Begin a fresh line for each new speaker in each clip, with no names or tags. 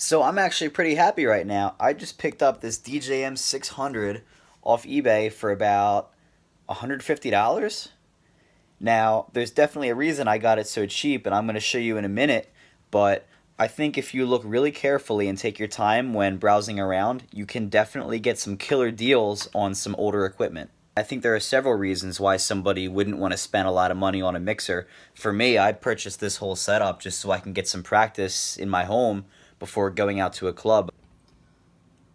So I'm actually pretty happy right now. I just picked up this DJM 600 off eBay for about $150. Now, there's definitely a reason I got it so cheap, and I'm going to show you in a minute, but I think if you look really carefully and take your time when browsing around, you can definitely get some killer deals on some older equipment. I think there are several reasons why somebody wouldn't want to spend a lot of money on a mixer. For me, I purchased this whole setup just so I can get some practice in my home before going out to a club.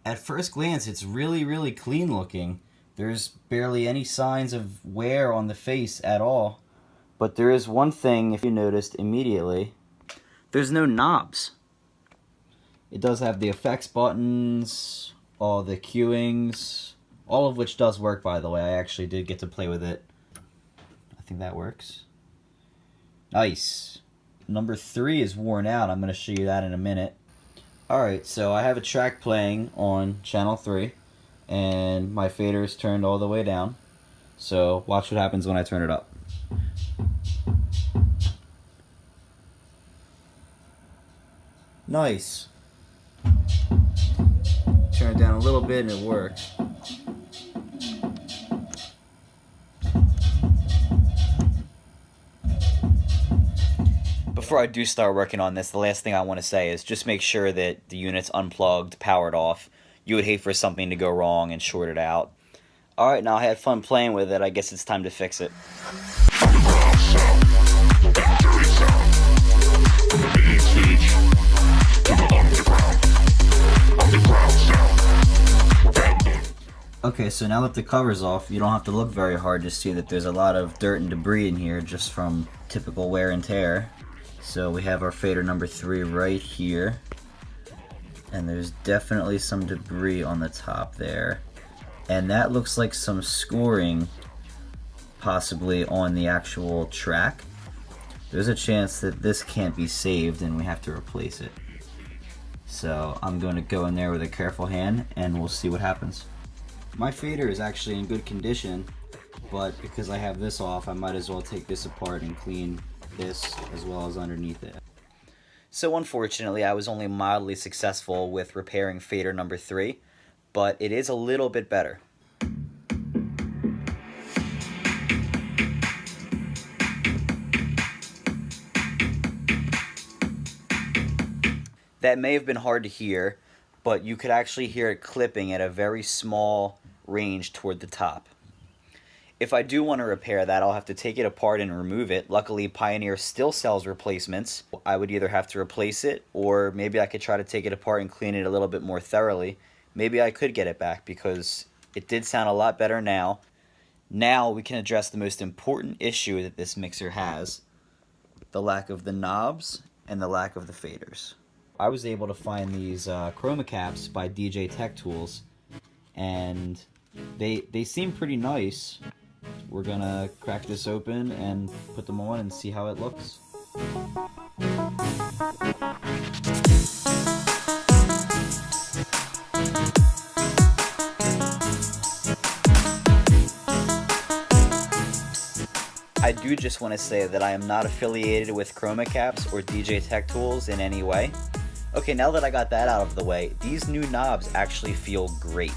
At first glance, it's really clean looking. There's barely any signs of wear on the face at all. But there is one thing, if you noticed immediately, there's no knobs. It does have the effects buttons, all the cueings, all of which does work, by the way. I actually did get to play with it. I think that works. Nice. Number 3 is worn out. I'm going to show you that in a minute. Alright, so I have a track playing on channel 3, and my fader is turned all the way down. So watch what happens when I turn it up. Nice. Turn it down a little bit and it works. Before I do start working on this, the last thing I want to say is just make sure that the unit's unplugged, powered off. You would hate for something to go wrong and short it out. Alright, now I had fun playing with it. I guess it's time to fix it. Okay, so now that the cover's off, you don't have to look very hard to see that there's a lot of dirt and debris in here just from typical wear and tear. So we have our fader number 3 right here, and there's definitely some debris on the top there, and that looks like some scoring possibly on the actual track. There's a chance that this can't be saved and we have to replace it. So I'm going to go in there with a careful hand and we'll see what happens. My fader is actually in good condition, but because I have this off, I might as well take this apart and clean this as well as underneath it. So unfortunately, I was only mildly successful with repairing fader number 3, but it is a little bit better. That may have been hard to hear, but you could actually hear it clipping at a very small range toward the top. If I do want to repair that, I'll have to take it apart and remove it. Luckily, Pioneer still sells replacements. I would either have to replace it, or maybe I could try to take it apart and clean it a little bit more thoroughly. Maybe I could get it back because it did sound a lot better now. Now we can address the most important issue that this mixer has: the lack of the knobs and the lack of the faders. I was able to find these chroma caps by DJ Tech Tools, and they seem pretty nice. We're gonna crack this open and put them on and see how it looks. I do just want to say that I am not affiliated with Chroma Caps or DJ Tech Tools in any way. Okay, now that I got that out of the way, these new knobs actually feel great.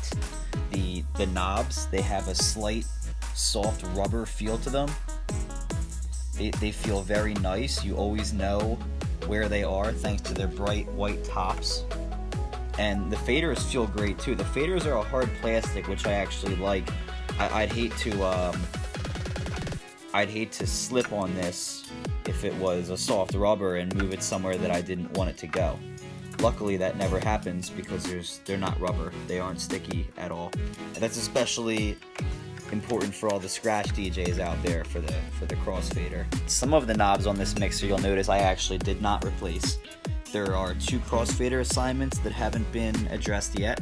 The knobs, they have a slight soft rubber feel to them. They feel very nice. You always know where they are thanks to their bright white tops. And the faders feel great too. The faders are a hard plastic, which I actually like. I'd hate to slip on this if it was a soft rubber and move it somewhere that I didn't want it to go. Luckily that never happens because they're not rubber. They aren't sticky at all. And that's especially important for all the scratch DJs out there for the crossfader. Some of the knobs on this mixer you'll notice I actually did not replace. There are 2 crossfader assignments that haven't been addressed yet,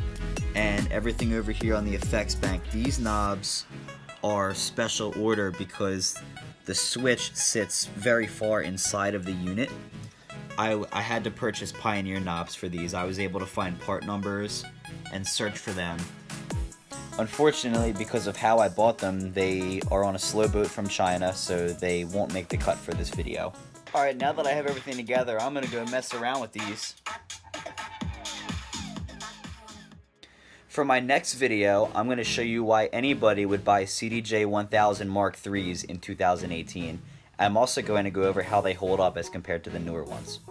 and everything over here on the effects bank. These knobs are special order because the switch sits very far inside of the unit. I had to purchase Pioneer knobs for these. I was able to find part numbers and search for them. Unfortunately, because of how I bought them, they are on a slow boat from China, so they won't make the cut for this video. Alright, now that I have everything together, I'm going to go mess around with these. For my next video, I'm going to show you why anybody would buy CDJ 1000 Mark IIIs in 2018. I'm also going to go over how they hold up as compared to the newer ones.